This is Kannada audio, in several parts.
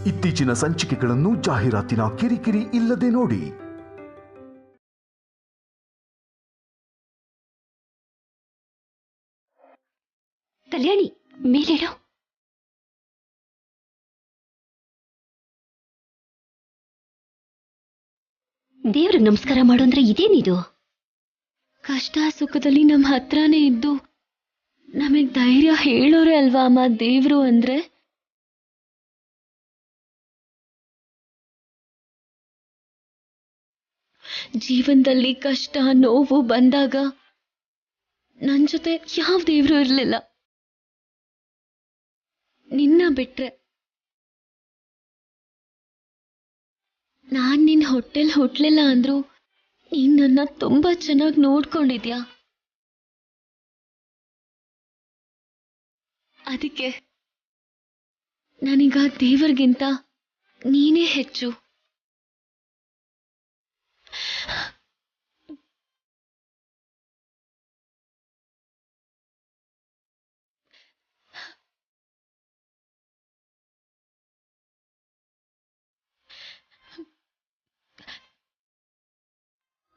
ಇತ್ತೀಚಿನ ಸಂಚಿಕೆಗಳನ್ನು ಜಾಹೀರಾತಿನ ಕಿರಿಕಿರಿ ಇಲ್ಲದೆ ನೋಡಿ. ಕಲ್ಯಾಣಿ, ಮೇಲೇಳು. ದೇವ್ರಿಗೆ ನಮಸ್ಕಾರ ಮಾಡು ಅಂದ್ರೆ ಇದೇನಿದು? ಕಷ್ಟ ಸುಖದಲ್ಲಿ ನಮ್ಮ ಹತ್ರನೇ ಇದ್ದು ನಮಗ್ ಧೈರ್ಯ ಹೇಳೋರೆ ಅಲ್ವಾ ಅಮ್ಮ ದೇವ್ರು ಅಂದ್ರೆ. ಜೀವನದಲ್ಲಿ ಕಷ್ಟ ನೋವು ಬಂದಾಗ ನನ್ ಜೊತೆ ಯಾವ ದೇವ್ರು ಇರ್ಲಿಲ್ಲ, ನಿನ್ನ ಬಿಟ್ರೆ. ನಾನ್ ನಿನ್ ಹೊಟ್ಟೆಲ್ ಹುಟ್ಲಿಲ್ಲ ಅಂದ್ರು ನೀನ್ ನನ್ನ ತುಂಬಾ ಚೆನ್ನಾಗಿ ನೋಡ್ಕೊಂಡಿದ್ಯಾ. ಅದಕ್ಕೆ ನನಗ ದೇವರಿಗಿಂತ ನೀನೇ ಹೆಚ್ಚು.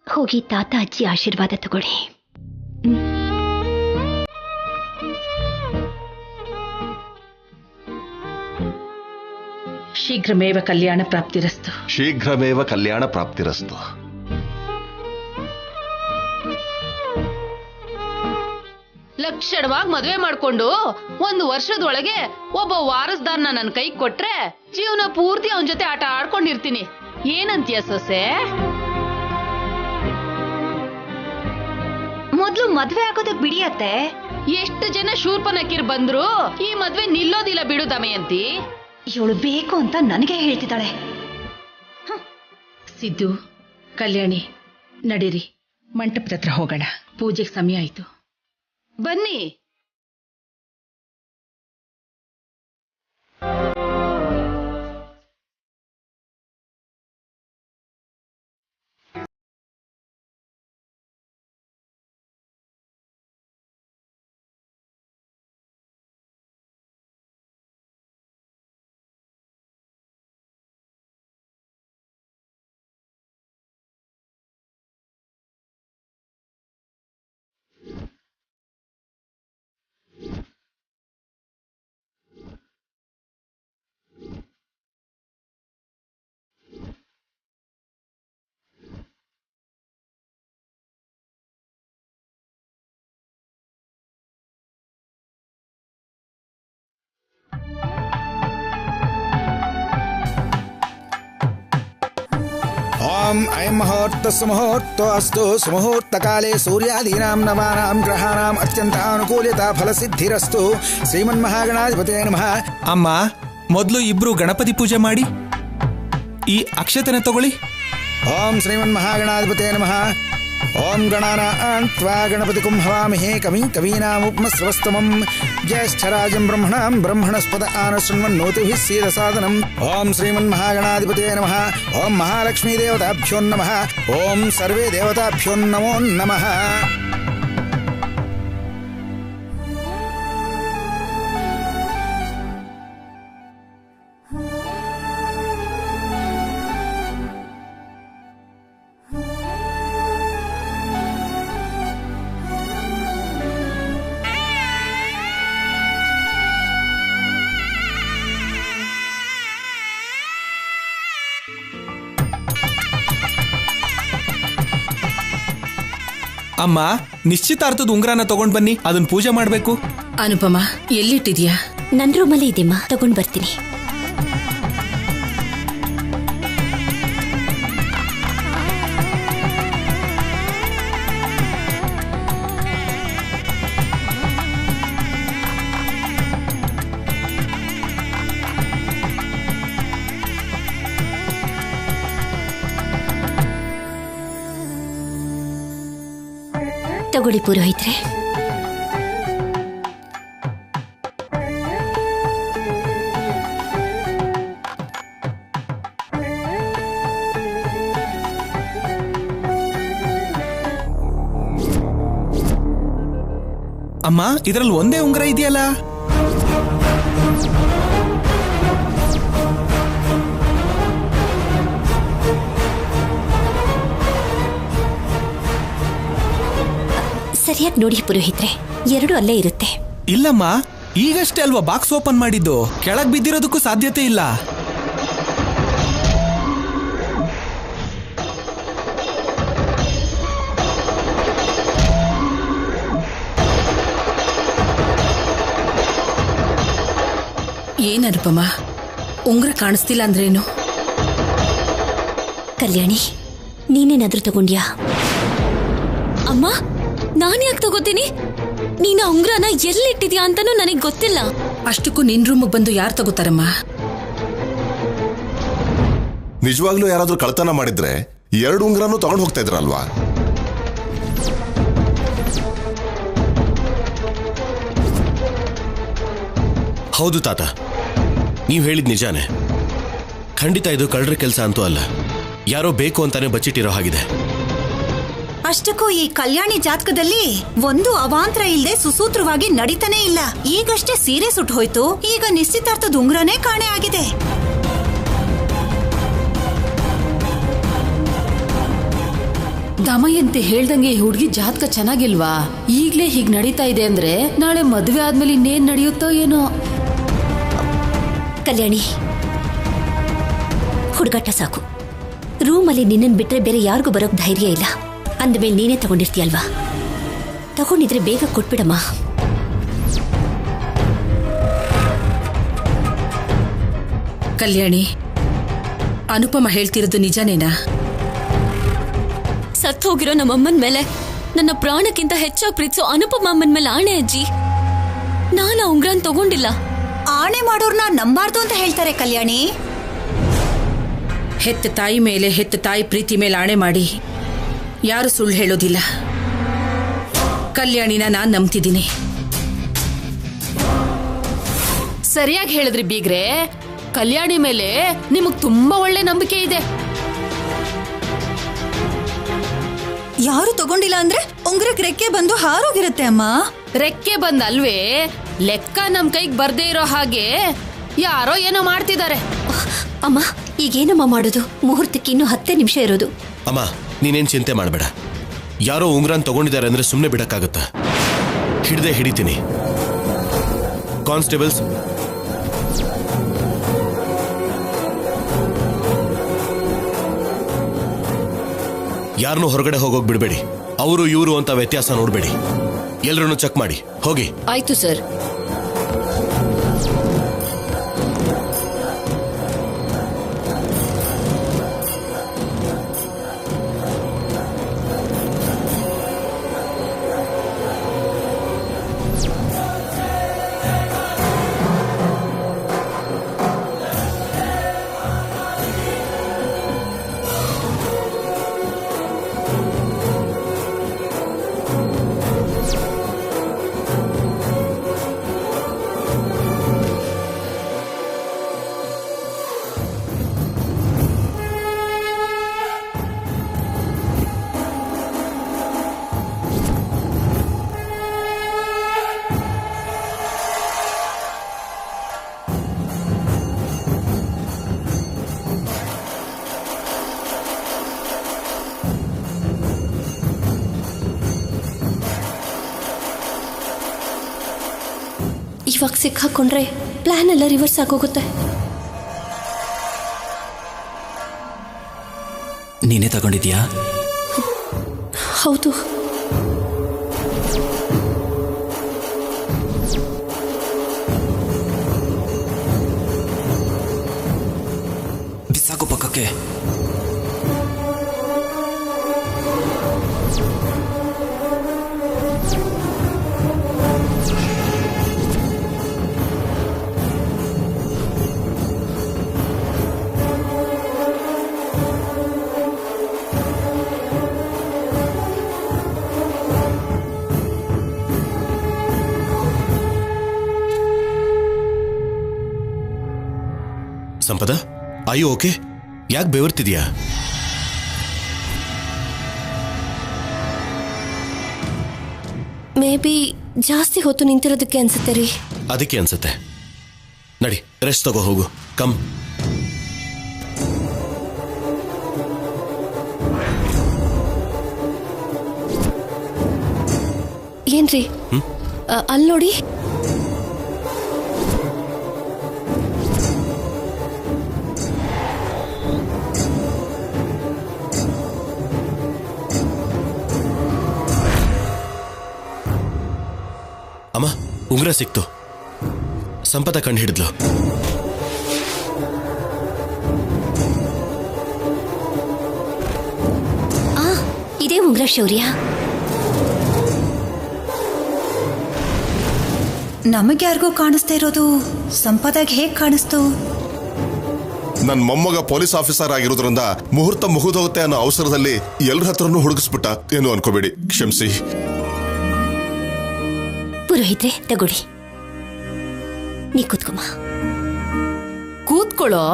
ಹೋಗಿ ತಾತ ಅಜ್ಜಿ ಆಶೀರ್ವಾದ ತಗೊಳ್ಳಿ. ಶೀಘ್ರಮೇವ ಕಲ್ಯಾಣ ಪ್ರಾಪ್ತಿರಸ್ತು. ಶೀಘ್ರಮೇವ ಕಲ್ಯಾಣ ಪ್ರಾಪ್ತಿರಸ್ತು. ಲಕ್ಷಣವಾಗಿ ಮದುವೆ ಮಾಡ್ಕೊಂಡು 1 ವರ್ಷದೊಳಗೆ ಒಬ್ಬ ವಾರಸ್ದಾರ್ನ ನನ್ನ ಕೈ ಕೊಟ್ರೆ ಜೀವನ ಪೂರ್ತಿ ಅವನ ಜೊತೆ ಆಟ ಆಡ್ಕೊಂಡಿರ್ತೀನಿ. ಏನಂತೀಯ ಸೊಸೆ? ಮೊದ್ಲು ಮದ್ವೆ ಆಗೋದಕ್ ಬಿಡಿಯತ್ತೆ. ಎಷ್ಟು ಜನ ಶೂರ್ಪನಕಿರ್ ಬಂದ್ರು ಈ ಮದ್ವೆ ನಿಲ್ಲೋದಿಲ್ಲ ಬಿಡು ದಮಯಂತಿ. ಇವಳು ಬೇಕು ಅಂತ ನನಗೆ ಹೇಳ್ತಿದ್ದಾಳೆ. ಸಿದ್ದು, ಕಲ್ಯಾಣಿ, ನಡೀರಿ, ಮಂಟಪದ ಹತ್ರ ಹೋಗೋಣ. ಪೂಜೆಗೆ ಸಮಯ ಆಯ್ತು. ಬನ್ನಿ. ओम अयं मुहूर्तस्य मुहूर्तोऽस्तु। सुमुहूर्तकाले सूर्यादीनां नवानां ग्रहाणां अत्यंतानुकूल्यता फलसिद्धिरस्तु। ಶ್ರೀಮನ್ಮಹಾಗಣಾಧಿಪತಯೇ ನಮಃ. ಅಮ್ಮ, ಮೊದಲು ಇಬ್ರು ಗಣಪತಿ ಪೂಜೆ ಮಾಡಿ ಈ ಅಕ್ಷತೆನ ತಗೊಳ್ಳಿ. ಓಂ ಶ್ರೀಮನ್ಮಹಾಗಣಾಧಿಪತಯೇ ನಮಃ. ಓಂ ಗಣಾನಾಂ ತ್ವಾ ಗಣಪತಿಂ ಹವಾಮಹೇ ಕವಿಂ ಕವೀನಾಮುಪಮಸ್ರವಸ್ತಮಂ ಜ್ಯೇಷ್ಠರಾಜಂ ಬ್ರಹ್ಮಣಾಂ ಬ್ರಹ್ಮಣಸ್ಪದ ಆನಶೃಣ್ವನ್ನೋತಿಭಿಃ ಸೀದಸಾದನಂ. ಓಂ ಶ್ರೀಮನ್ಮಹಾಗಣಾಧಿಪತಯೇ ನಮಃ. ಓಂ ಮಹಾಲಕ್ಷ್ಮೀ ದೇವತಾಭ್ಯೋ ನಮಃ. ಓಂ ಸರ್ವೇ ದೇವತಾಭ್ಯೋ ನಮೋ ನಮಃ. ಅಮ್ಮ, ನಿಶ್ಚಿತಾರ್ಥದ ಉಂಗ್ರನ ತಗೊಂಡ್ ಬನ್ನಿ, ಅದನ್ನ ಪೂಜೆ ಮಾಡ್ಬೇಕು. ಅನುಪಮ, ಎಲ್ಲಿಟ್ಟಿದ್ಯಾ? ನನ್ ರೂಮಲ್ಲಿ ಇದೆಮ್ಮ, ತಗೊಂಡ್ ಬರ್ತೀನಿ. ತಗೊಳ್ಳಿ ಪುರೋಹಿತ್ರೆ. ಅಮ್ಮ, ಇದರಲ್ಲಿ ಒಂದೇ ಉಂಗ್ರ ಇದೆಯಲ್ಲ? ಸರಿಯಾಗಿ ನೋಡಿ ಪುರೋಹಿತ್ರೆ, 2 ಅಲ್ಲೇ ಇರುತ್ತೆ. ಇಲ್ಲಮ್ಮ, ಈಗಷ್ಟೇ ಅಲ್ವಾ ಬಾಕ್ಸ್ ಓಪನ್ ಮಾಡಿದ್ದು. ಕೆಳಗ್ ಬಿದ್ದಿರೋದಕ್ಕೂ ಸಾಧ್ಯತೆ ಇಲ್ಲ. ಏನ್ ಅನುಪಮ, ಉಂಗ್ರ ಕಾಣಿಸ್ತಿಲ್ಲ ಅಂದ್ರೇನು? ಕಲ್ಯಾಣಿ, ನೀನೇನಾದ್ರೂ ತಗೊಂಡ್ಯಾ? ಅಮ್ಮ, ನಾನು ಯಾಕೆ ತಗೋತೀನಿ? ನೀನು ಉಂಗ್ರನ ಎಲ್ಲಿಟ್ಟಿದ್ಯಾ ಅಂತಾನೂ ನನಗೆ ಗೊತ್ತಿಲ್ಲ. ಅಷ್ಟಕ್ಕೂ ನಿನ್ ರೂಮಿಗೆ ಬಂದು ಯಾರು ತಗೋತಾರಮ್ಮ? ನಿಜವಾಗ್ಲೂ ಯಾರಾದ್ರೂ ಕಳ್ತನ ಮಾಡಿದ್ರೆ 2 ಉಂಗ್ರನೂ ತಗೊಂಡು ಹೋಗ್ತಾ ಇದ್ರಲ್ವಾ? ಹೌದು ತಾತ, ನೀವು ಹೇಳಿದ್ ನಿಜಾನೇ. ಖಂಡಿತ ಇದು ಕಳ್ಳರ ಕೆಲಸ ಅಂತೂ ಅಲ್ಲ. ಯಾರೋ ಬೇಕು ಅಂತಾನೆ ಬಚ್ಚಿಟ್ಟಿರೋ ಹಾಗಿದೆ. ಅಷ್ಟಕ್ಕೂ ಈ ಕಲ್ಯಾಣಿ ಜಾತಕದಲ್ಲಿ ಒಂದು ಅವಾಂತರ ಇಲ್ಲದೆ ಸುಸೂತ್ರವಾಗಿ ನಡೀತಾನೆ ಇಲ್ಲ. ಈಗಷ್ಟೇ ಸೀರೆ ಸುಟ್ಟು ಹೋಯ್ತು, ಈಗ ನಿಶ್ಚಿತಾರ್ಥದ ಉಂಗ್ರನೇ ಕಾಣೆ ಆಗಿದೆ. ದಮಯಂತಿ ಹೇಳ್ದಂಗೆ ಈ ಹುಡುಗಿ ಜಾತಕ ಚೆನ್ನಾಗಿಲ್ವಾ? ಈಗ್ಲೇ ಹೀಗ್ ನಡೀತಾ ಇದೆ ಅಂದ್ರೆ ನಾಳೆ ಮದುವೆ ಆದ್ಮೇಲೆ ಇನ್ನೇನ್ ನಡೆಯುತ್ತೋ ಏನೋ. ಕಲ್ಯಾಣಿ, ಹುಡುಗಾಟ ಸಾಕು. ರೂಮಲ್ಲಿ ನಿನ್ನನ್ನು ಬಿಟ್ರೆ ಬೇರೆ ಯಾರಿಗೂ ಬರೋಕ್ ಧೈರ್ಯ ಇಲ್ಲ. ಅಂದಮೇಲೆ ನೀನೇ ತಗೊಂಡಿರ್ತೀಯಲ್ವಾ? ತಗೊಂಡಿದ್ರೆ ಬೇಗ ಕೊಟ್ಬಿಡಮ್ಮ. ಕಲ್ಯಾಣಿ, ಅನುಪಮ ಹೇಳ್ತಿರೋದು ನಿಜನೇನಾ? ಸತ್ತು ಹೋಗಿರೋ ನಮ್ಮಮ್ಮನ ಮೇಲೆ ನನ್ನ ಪ್ರಾಣಕ್ಕಿಂತ ಹೆಚ್ಚಾಗಿ ಪ್ರೀತಿಸೋ ಅನುಪಮ ಅಮ್ಮನ ಮೇಲೆ ಆಣೆ ಅಜ್ಜಿ. ನಾನು ಉಂಗ್ರನ್ ತಗೊಂಡಿಲ್ಲ. ಆಣೆ ಮಾಡೋರ್ನ ನಂಬಾರ್ದು ಅಂತ ಹೇಳ್ತಾರೆ ಕಲ್ಯಾಣಿ. ಹೆತ್ತ ತಾಯಿ ಮೇಲೆ, ಹೆತ್ತ ತಾಯಿ ಪ್ರೀತಿ ಮೇಲೆ ಆಣೆ ಮಾಡಿ ಯಾರು ಸುಳ್ಳು ಹೇಳೋದಿಲ್ಲ. ಕಲ್ಯಾಣಿನ ನಾನ್ ನಂಬ್ತಿದ್ದೀನಿ. ಸರಿಯಾಗಿ ಹೇಳಿದ್ರಿ ಬೀಗ್ರೆ. ಕಲ್ಯಾಣಿ ಮೇಲೆ ನಿಮಗ್ ತುಂಬಾ ಒಳ್ಳೆ ನಂಬಿಕೆ ಇದೆ. ಯಾರು ತಗೊಂಡಿಲ್ಲ ಅಂದ್ರೆ ಉಂಗ್ರಕ್ಕೆ ರೆಕ್ಕೆ ಬಂದು ಹಾರೋಗಿರುತ್ತೆ ಅಮ್ಮ. ರೆಕ್ಕೆ ಬಂದಲ್ವೇ, ಲೆಕ್ಕ ನಮ್ ಕೈಗೆ ಬರ್ದೇ ಇರೋ ಹಾಗೆ ಯಾರೋ ಏನೋ ಮಾಡ್ತಿದ್ದಾರೆ. ಅಮ್ಮ, ಈಗೇನಮ್ಮ ಮಾಡೋದು? ಮುಹೂರ್ತಕ್ಕೆ ಇನ್ನೂ 10 ನಿಮಿಷ ಇರೋದು. ಅಮ್ಮ, ನೀನೇನ್ ಚಿಂತೆ ಮಾಡಬೇಡ. ಯಾರೋ ಉಂಗ್ರನ್ ತಗೊಂಡಿದ್ದಾರೆ ಅಂದ್ರೆ ಸುಮ್ಮನೆ ಬಿಡಕ್ಕಾಗತ್ತಾ? ಹಿಡ್ದೆ ಹಿಡಿತೀನಿ. ಕಾನ್ಸ್ಟೇಬಲ್ಸ್, ಯಾರನ್ನೂ ಹೊರಗಡೆ ಹೋಗೋಕ್ ಬಿಡಬೇಡಿ. ಅವರು ಇವರು ಅಂತ ವ್ಯತ್ಯಾಸ ನೋಡಬೇಡಿ. ಎಲ್ಲರನ್ನು ಚೆಕ್ ಮಾಡಿ ಹೋಗಿ. ಆಯ್ತು ಸರ್. ಇವಾಗ ಸಿಕ್ಕಾಕೊಂಡ್ರೆ ಪ್ಲಾನ್ ಎಲ್ಲ ರಿವರ್ಸ್ ಆಗೋಗುತ್ತೆ. ನೀನೇ ತಗೊಂಡಿದ್ಯಾ? ಹೌದು. ಬಿಸಾಕು ಪಕ್ಕಕ್ಕೆ. ಸಂಪದ, ಆಯು ಓಕೆ? ಯಾಕೆ ಬೆವರ್ತಿದ್ಯಾ? ಮೇ ಬಿ ಜಾಸ್ತಿ ಹೊತ್ತು ನಿಂತಿರೋದಕ್ಕೆ ಅನ್ಸುತ್ತೆ ರೀ. ಅದಕ್ಕೆ ಅನ್ಸುತ್ತೆ. ನಡಿ, ರೆಸ್ಟ್ ತಗೋ ಹೋಗು. ಕಮ್. ಏನ್ರಿ ಅಲ್ಲಿ ನೋಡಿ. ಅಮ್ಮ, ಉಂಗ್ರ ಸಿಕ್ತು. ಸಂಪದ ಕಂಡು ಹಿಡಿದ್ಲು. ಇದೇ ಉಂಗ್ರ ಶೌರ್ಯ. ನಮಗ್ಯಾರಿಗೂ ಕಾಣಿಸ್ತಾ ಇರೋದು ಸಂಪದಾಗಿ ಹೇಗ್ ಕಾಣಿಸ್ತು? ನನ್ ಮೊಮ್ಮಗ ಪೊಲೀಸ್ ಆಫೀಸರ್ ಆಗಿರೋದ್ರಿಂದ ಮುಹೂರ್ತ ಮುಗಿದೋಗುತ್ತೆ ಅನ್ನೋ ಅವಸರದಲ್ಲಿ ಎಲ್ಲರ ಹತ್ರನೂ ಹುಡುಗಿಸ್ಬಿಟ್ಟ. ಏನು ಅನ್ಕೋಬೇಡಿ, ಕ್ಷಮಿಸಿ. ಪುರೋಹಿತ್ರೆ, ತಗೊಳ್ಳಿ. ನೀ ಕೂತ್ಕೊಮ್ಮ. ಕೂತ್ಕೊಳ್ಳೋ.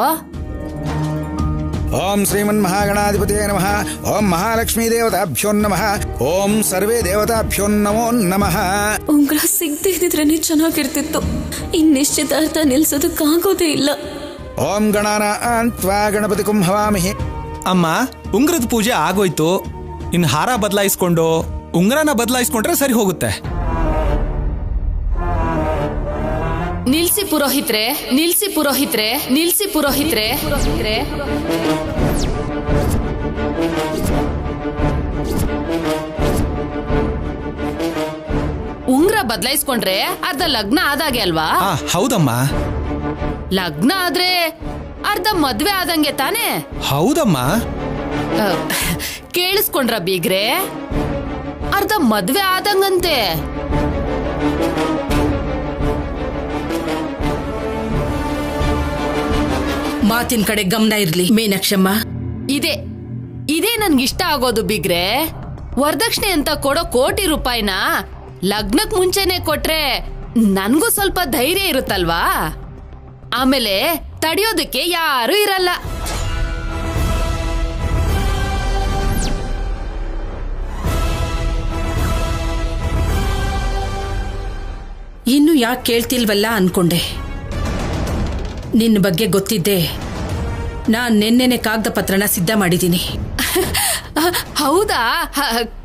ಓಂ ಶ್ರೀಮನ್ ಮಹಾಗಣಾಧಿಪತೇ ನಮಃ. ಓಂ ಮಹಾಲಕ್ಷ್ಮೀ ದೇವತಾಭ್ಯೋ ನಮಃ. ಓಂ ಸರ್ವೇ ದೇವತಾಭ್ಯೋ ನಮೋ ನಮಃ. ಉಂಗ್ರ ಸಿಗದೆ ಇದ್ದಿದ್ರೇನೆ ಚೆನ್ನಾಗಿರ್ತಿತ್ತು. ಇನ್ ನಿಶ್ಚಿತಾರ್ಥ ನಿಲ್ಸೋದಕ್ಕಾಗೋದೇ ಇಲ್ಲ. ಓಂ ಗಣಾನಾನ್ತ್ವಾ ಗಣಪತಿಂ ಹವಾಮಹೇ. ಅಮ್ಮ, ಉಂಗ್ರದ ಪೂಜೆ ಆಗೋಯ್ತು. ಇನ್ನು ಹಾರ ಬದಲಾಯಿಸ್ಕೊಂಡು ಉಂಗ್ರನ ಬದಲಾಯಿಸ್ಕೊಂಡ್ರೆ ಸರಿ ಹೋಗುತ್ತೆ. ನಿಲ್ಸಿ ಪುರೋಹಿತ್ರೆ, ನಿಲ್ಸಿ ಪುರೋಹಿತ್ರೆ, ನಿಲ್ಸಿ ಪುರೋಹಿತ್ರೆ. ಉಂಗ್ರ ಬದಲಾಯಿಸ್ಕೊಂಡ್ರೆ ಅರ್ಧ ಲಗ್ನ ಆದಾಗೆ ಅಲ್ವಾ? ಹೌದಮ್ಮ. ಲಗ್ನ ಆದ್ರೆ ಅರ್ಧ ಮದ್ವೆ ಆದಂಗೆ ತಾನೇ? ಹೌದಮ್ಮ. ಕೇಳಿಸ್ಕೊಂಡ್ರ ಬೀಗ್ರೆ? ಅರ್ಧ ಮದ್ವೆ ಆದಂಗಂತೆ. ಮಾತಿನ ಕಡೆ ಗಮನ ಇರ್ಲಿ ಮೀನಾಕ್ಷಮ್ಮ. ಇದೇ ನನ್ಗಿಷ್ಟ ಆಗೋದು ಬಿಗ್ರೆ. ವರದಕ್ಷಿಣೆ ಅಂತ ಕೊಡೋ ಕೋಟಿ ರೂಪಾಯಿನ ಲಗ್ನಕ್ ಮುಂಚೆನೆ ಕೊಟ್ರೆ ನನ್ಗೂ ಸ್ವಲ್ಪ ಧೈರ್ಯ ಇರುತ್ತಲ್ವಾ? ಆಮೇಲೆ ತಡೆಯೋದಕ್ಕೆ ಯಾರು ಇರಲ್ಲ. ಇನ್ನು ಯಾಕೆ ಕೇಳ್ತಿಲ್ವಲ್ಲ ಅನ್ಕೊಂಡೆ. ನಿನ್ನ ಬಗ್ಗೆ ಗೊತ್ತಿದ್ದೆ ನಾನ್ ನೆನ್ನೆನೆ ಕಾಗದ ಪತ್ರನ ಸಿದ್ಧ ಮಾಡಿದ್ದೀನಿ. ಹೌದಾ?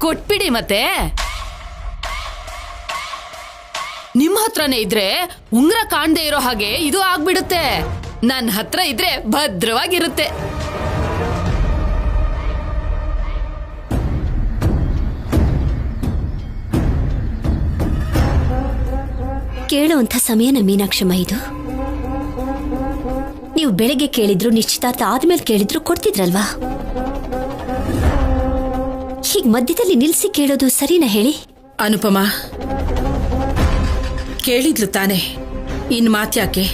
ಕೊಟ್ಬಿಡಿ ಮತ್ತೆ. ನಿಮ್ಮ ಹತ್ರನೇ ಇದ್ರೆ ಉಂಗ್ರ ಕಾಣ್ದೇ ಇರೋ ಹಾಗೆ ಇದು ಆಗ್ಬಿಡುತ್ತೆ. ನನ್ನ ಹತ್ರ ಇದ್ರೆ ಭದ್ರವಾಗಿರುತ್ತೆ. ಕೇಳುವಂಥ ಸಮಯನ ಮೀನಾಕ್ಷಮ್ಮ ಇದು. ನೀವು ಬೆಳಗ್ಗೆ ಕೇಳಿದ್ರು, ನಿಶ್ಚಿತಾರ್ಥ ಆದ್ಮೇಲೆ ಕೇಳಿದ್ರು ಕೊಡ್ತಿದ್ರಲ್ವಾ? ಹೀಗ್ ಮಧ್ಯದಲ್ಲಿ ನಿಲ್ಸಿ ಕೇಳೋದು ಸರಿನಾ ಹೇಳಿ? ಅನುಪಮ, ಕೇಳಿದ್ಲು ತಾನೆ, ಇನ್ ಮಾತ್ಯಾಕೆ?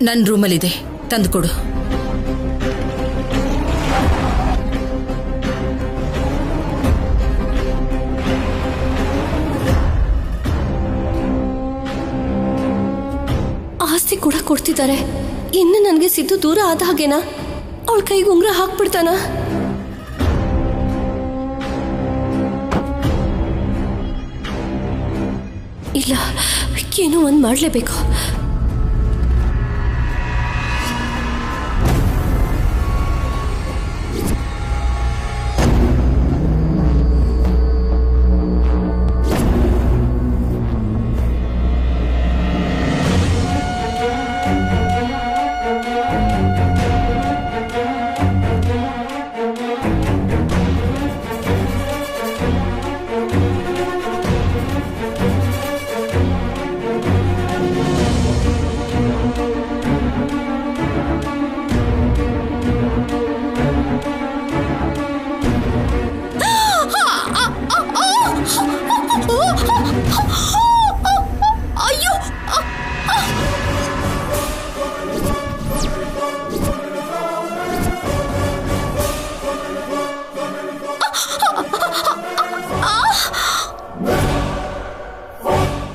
ನನ್ನ ರೂಮಲ್ಲಿದೆ, ತಂದುಕೊಡು. ಆಸ್ತಿ ಕೂಡ ಕೊಡ್ತಿದ್ದಾರೆ. ಇನ್ನು ನನಗೆ ಸಿದ್ದು ದೂರ ಆದ ಹಾಗೇನಾ? ಅವಳ ಕೈಗೆ ಉಂಗ್ರ ಹಾಕ್ಬಿಡ್ತಾನ? ಇಲ್ಲ, ಏನೋ ಒಂದ್ ಮಾಡ್ಲೇಬೇಕು.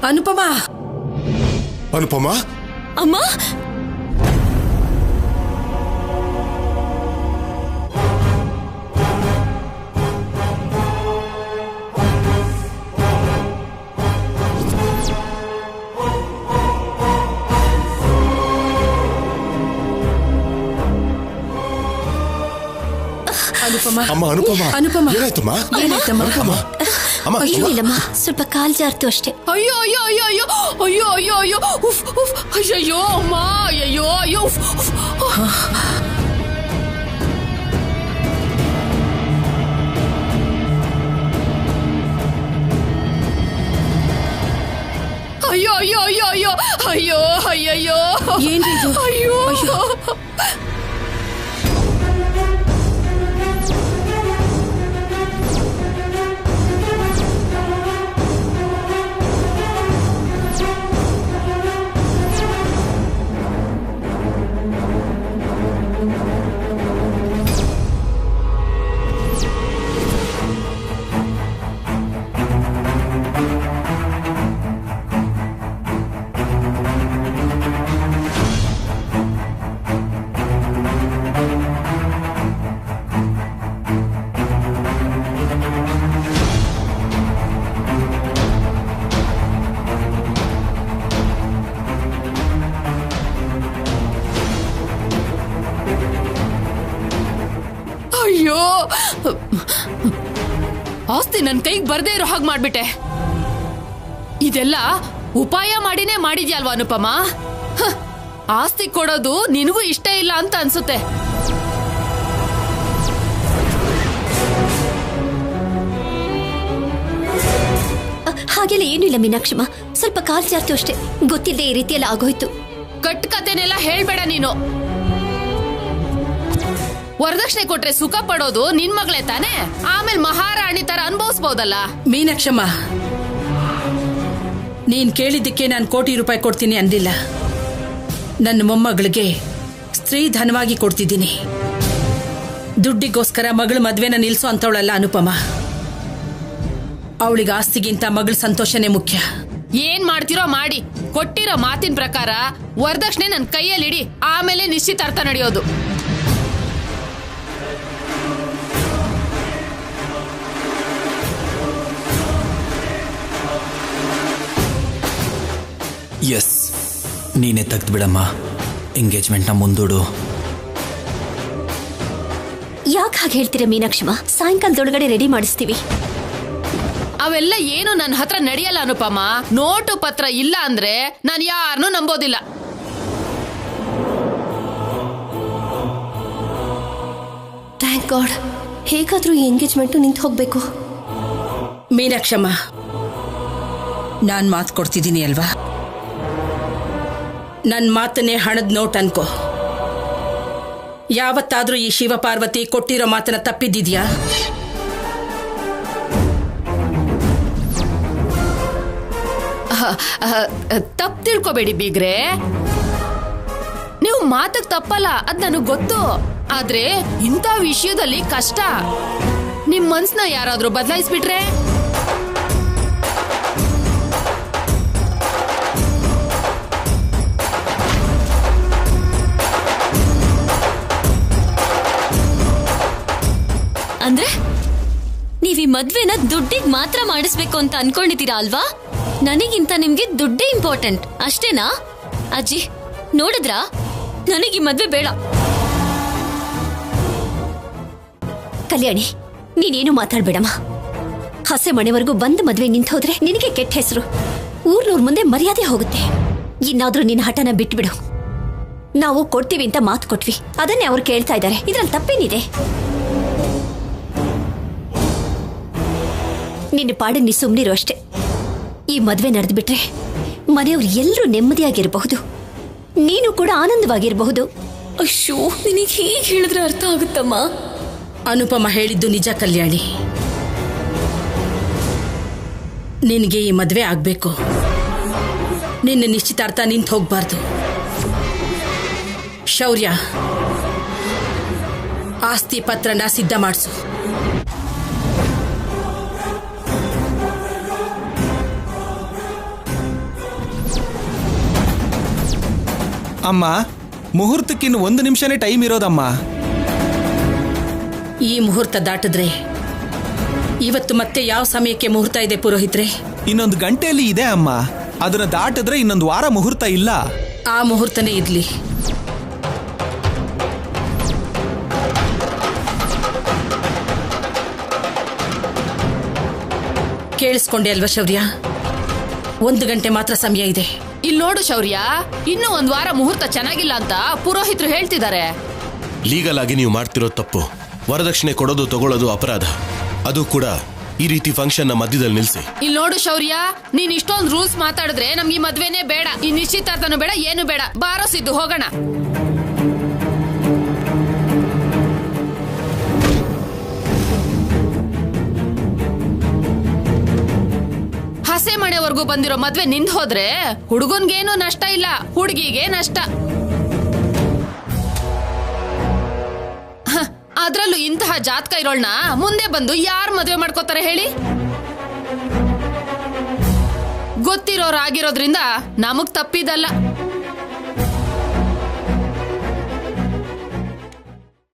ಅನುಪಮ, ಅನುಪಮ, ಅಮ್ಮ, ಅನುಪಮ, ಅಮ್ಮ, ಅನುಪಮ, ಅನುಪಮ, ಏನಾಯ್ತಮ್ಮ? ಏನಾಯ್ತಮ್ಮ? ಅಮ್ಮ ಏನಿಲ್ಲಮ್ಮ, ಸ್ವಲ್ಪ ಕಾಲ್ ಜಾರ್ತು ಅಷ್ಟೇ. ಅಯ್ಯೋ ಅಯ್ಯೋ ಅಯ್ಯೋ ಅಯ್ಯೋ ಅಯ್ಯೋ ಅಯ್ಯೋ ಅಯ್ಯೋ ಉಫ್ ಉಫ್ ಅಯ್ಯೋ ಅಮ್ಮ ಅಯ್ಯೋ ಅಯ್ಯೋ ಉಫ್ ಉಫ್. ಅಯ್ಯೋ ಅಯ್ಯೋ ಅಯ್ಯೋ ಅಯ್ಯೋ ಅಯ್ಯೋ ಅಯ್ಯಯ್ಯೋ ಏನ್ರಿ ಇದು? ಅಯ್ಯೋ ಅಯ್ಯೋ ಆಸ್ತಿ ನನ್ ಕೈಗೆ ಬರ್ದೇ ಇರೋ ಹಾಗೆ ಮಾಡ್ಬಿಟ್ಟೆ. ಇದೆಲ್ಲ ಉಪಾಯ ಮಾಡಿನೇ ಮಾಡಿದ್ಯಲ್ವಾ ಅನುಪಮ? ಆಸ್ತಿ ಕೊಡೋದು ನಿನಗೂ ಇಷ್ಟ ಇಲ್ಲ ಅಂತ ಅನ್ಸುತ್ತೆ. ಹಾಗೆಲ್ಲ ಏನೂ ಇಲ್ಲ ಮೀನಾಕ್ಷಮ್ಮ, ಸ್ವಲ್ಪ ಕಾಲ್ ಜಾರ್ತು ಅಷ್ಟೇ. ಗೊತ್ತಿಲ್ಲದೆ ಈ ರೀತಿಯೆಲ್ಲ ಆಗೋಯ್ತು. ಕಟ್ ಕತೆನೆಲ್ಲ ಹೇಳ್ಬೇಡ ನೀನು. ವರದಕ್ಷಿಣೆ ಕೊಟ್ರೆ ಸುಖ ಪಡೋದು ನಿನ್ ಮಗಳೇ ತಾನೆ? ಆಮೇಲೆ ಮಹಾರಾಣಿ ತರ ಅನುಭವಿಸಬಹುದಲ್ಲ. ಮೀನಾಕ್ಷಮ್ಮ, ನೀನ್ ಕೇಳಿದ್ದಕ್ಕೆ ನಾನು ₹1,00,00,000 ಕೊಡ್ತೀನಿ ಅಂದಿಲ್ಲ. ನನ್ನ ಮೊಮ್ಮಗಳಿಗೆ ಸ್ತ್ರೀ ಧನವಾಗಿ ಕೊಡ್ತಿದ್ದೀನಿ. ದುಡ್ಡಿಗೋಸ್ಕರ ಮಗಳ ಮದ್ವೆನ ನಿಲ್ಸೋ ಅಂತವಳಲ್ಲ ಅನುಪಮ. ಅವಳಿಗೆ ಆಸ್ತಿಗಿಂತ ಮಗಳ ಸಂತೋಷನೇ ಮುಖ್ಯ. ಏನ್ ಮಾಡ್ತಿರೋ ಮಾಡಿ. ಕೊಟ್ಟಿರೋ ಮಾತಿನ ಪ್ರಕಾರ ವರದಕ್ಷಿಣೆ ನನ್ ಕೈಯಲ್ಲಿಡಿ, ಆಮೇಲೆ ನಿಶ್ಚಿತಾರ್ಥ ನಡೆಯೋದು. ಎಸ್, ನೀನೇ ತೆಗ್ದು ಬಿಡಮ್ಮ. ಎಂಗೇಜ್ಮೆಂಟ್ನ ಮುಂದೂಡು. ಯಾಕೆ ಹಾಗೆ ಹೇಳ್ತೀರಾ ಮೀನಾಕ್ಷಮ್ಮ? ಸಾಯಂಕಾಲದೊಳಗಡೆ ರೆಡಿ ಮಾಡಿಸ್ತೀವಿ. ಅವೆಲ್ಲ ಏನು ನನ್ನ ಹತ್ರ ನಡೆಯಲ್ಲ ಅನುಪಮ. ನೋಟು ಪತ್ರ ಇಲ್ಲ ಅಂದ್ರೆ ನಾನು ಯಾರನ್ನೂ ನಂಬೋದಿಲ್ಲ. ಥ್ಯಾಂಕ್ ಗಾಡ್, ಹೇಗಾದ್ರೂ ಈ ಎಂಗೇಜ್ಮೆಂಟು ನಿಂತು ಹೋಗ್ಬೇಕು. ಮೀನಾಕ್ಷಮ್ಮ, ನಾನು ಮಾತು ಕೊಡ್ತಿದ್ದೀನಿ ಅಲ್ವಾ? ನನ್ನ ಮಾತನ್ನೇ ಹಣದ ನೋಟ್ ಅನ್ಕೋ. ಯಾವತ್ತಾದ್ರೂ ಈ ಶಿವಪಾರ್ವತಿ ಕೊಟ್ಟಿರೋ ಮಾತನ್ನ ತಪ್ಪಿದ್ದಿದ್ಯಾ? ತಪ್ಪು ತಿಳ್ಕೊಬೇಡಿ ಬೀಗ್ರೆ. ನೀವು ಮಾತಕ್ ತಪ್ಪಲ್ಲ, ಅದ್ ನನಗ್ ಗೊತ್ತು. ಆದ್ರೆ ಇಂಥ ವಿಷಯದಲ್ಲಿ ಕಷ್ಟ. ನಿಮ್ ಮನ್ಸ್ನ ಯಾರಾದ್ರೂ ಬದಲಾಯಿಸ್ಬಿಟ್ರೆ? ಅಂದ್ರೆ ನೀವ್ ಈ ಮದ್ವೆನ ದುಡ್ಡಿಗೆ ಮಾತ್ರ ಮಾಡಿಸ್ಬೇಕು ಅಂತ ಅನ್ಕೊಂಡಿದ್ದೀರಾ ಅಲ್ವಾ? ನನಗಿಂತ ನಿಮ್ಗೆ ದುಡ್ಡೇ ಇಂಪಾರ್ಟೆಂಟ್ ಅಷ್ಟೇನಾ? ಅಜ್ಜಿ ನೋಡಿದ್ರಾ, ನನಗೆ ಈ ಮದ್ವೆ ಬೇಡ. ಕಲ್ಯಾಣಿ, ನೀನೇನು ಮಾತಾಡ್ಬೇಡಮ್ಮ. ಹಸೆ ಮನೆವರೆಗೂ ಬಂದ ಮದ್ವೆ ನಿಂತ ಹೋದ್ರೆ ನಿನಗೆ ಕೆಟ್ಟ ಹೆಸರು. ಊರ್ನವ್ರ ಮುಂದೆ ಮರ್ಯಾದೆ ಹೋಗುತ್ತೆ. ಇನ್ನಾದ್ರೂ ನಿನ್ನ ಹಠನ ಬಿಟ್ಬಿಡು. ನಾವು ಕೊಡ್ತೀವಿ ಅಂತ ಮಾತು ಕೊಟ್ವಿ, ಅದನ್ನೇ ಅವ್ರು ಕೇಳ್ತಾ ಇದ್ದಾರೆ. ಇದ್ರಲ್ಲಿ ತಪ್ಪೇನಿದೆ? ನಿನ್ನ ಪಾಡಿಗೆ ನೀ ಸುಮ್ಮನಿರು ಅಷ್ಟೇ. ಈ ಮದ್ವೆ ನಡೆದು ಬಿಟ್ರೆ ಮನೆಯವ್ರು ಎಲ್ಲರೂ ನೆಮ್ಮದಿಯಾಗಿರಬಹುದು, ನೀನು ಕೂಡ ಆನಂದವಾಗಿರಬಹುದು. ಅಯ್ಯೋ, ನಿನಗೆ ಹೀಗೆ ಹೇಳಿದ್ರೆ ಅರ್ಥ ಆಗುತ್ತಮ್ಮ. ಅನುಪಮ ಹೇಳಿದ್ದು ನಿಜ ಕಲ್ಯಾಣಿ. ನಿನಗೆ ಈ ಮದುವೆ ಆಗ್ಬೇಕು. ನಿನ್ನ ನಿಶ್ಚಿತಾರ್ಥ ನಿಂತು ಹೋಗ್ಬಾರ್ದು. ಶೌರ್ಯ, ಆಸ್ತಿ ಪತ್ರನ ಸಿದ್ಧ ಮಾಡಿಸು. ಅಮ್ಮ, ಮುಹೂರ್ತಕ್ಕಿನ್ನು 1 ನಿಮಿಷನೇ ಟೈಮ್ ಇರೋದಮ್ಮ. ಈ ಮುಹೂರ್ತ ದಾಟಿದ್ರೆ ಇವತ್ತು ಮತ್ತೆ ಯಾವ ಸಮಯಕ್ಕೆ ಮುಹೂರ್ತ ಇದೆ ಪುರೋಹಿತ್ರೆ? ಇನ್ನೊಂದು ಗಂಟೆಯಲ್ಲಿ ಇದೆ ಅಮ್ಮ. ಅದನ್ನ ದಾಟಿದ್ರೆ ಇನ್ನೊಂದು ವಾರ ಮುಹೂರ್ತ ಇಲ್ಲ. ಆ ಮುಹೂರ್ತನೇ ಇರ್ಲಿ. ಕೇಳಿಸ್ಕೊಂಡೆ ಅಲ್ವಾ ಶೌರ್ಯ? 1 ಗಂಟೆ ಮಾತ್ರ ಸಮಯ ಇದೆ. ಇಲ್ಲಿ ನೋಡು ಶೌರ್ಯ, ಇನ್ನೂ 1 ವಾರ ಮುಹೂರ್ತ ಚೆನ್ನಾಗಿಲ್ಲ ಅಂತ ಪುರೋಹಿತರು ಹೇಳ್ತಿದ್ದಾರೆ. ಲೀಗಲ್ ಆಗಿ ನೀವು ಮಾಡ್ತಿರೋ ತಪ್ಪು. ವರದಕ್ಷಿಣೆ ಕೊಡೋದು ತಗೊಳ್ಳೋದು ಅಪರಾಧ. ಅದು ಕೂಡ ಈ ರೀತಿ ಫಂಕ್ಷನ್ ನ ಮಧ್ಯದಲ್ಲಿ ನಿಲ್ಸಿ. ಇಲ್ಲಿ ನೋಡು ಶೌರ್ಯ, ನೀನ್ ಇಷ್ಟೊಂದು ರೂಲ್ಸ್ ಮಾತಾಡಿದ್ರೆ ನಮ್ಗೆ ಈ ಮದ್ವೆನೇ ಬೇಡ, ಈ ನಿಶ್ಚಿತಾರ್ಥನೂ ಬೇಡ, ಏನು ಬೇಡ. ಬಾರೋ ಸಿದ್ದು, ಹೋಗೋಣ. ಹಸೆ ಮನೆವರೆಗೂ ಬಂದಿರೋ ಮದ್ವೆ ನಿಂದ್ ಹೋದ್ರೆ ಹುಡುಗನ್ಗೇನು ನಷ್ಟ ಇಲ್ಲ, ಹುಡುಗಿಗೆ ನಷ್ಟ. ಅದ್ರಲ್ಲೂ ಇಂತಹ ಜಾತಕ ಇರೋಳ್ನ ಮುಂದೆ ಬಂದು ಯಾರು ಮದ್ವೆ ಮಾಡ್ಕೋತಾರೆ ಹೇಳಿ? ಗೊತ್ತಿರೋರಾಗಿರೋದ್ರಿಂದ ನಮಗ್ ತಪ್ಪಿದಲ್ಲ.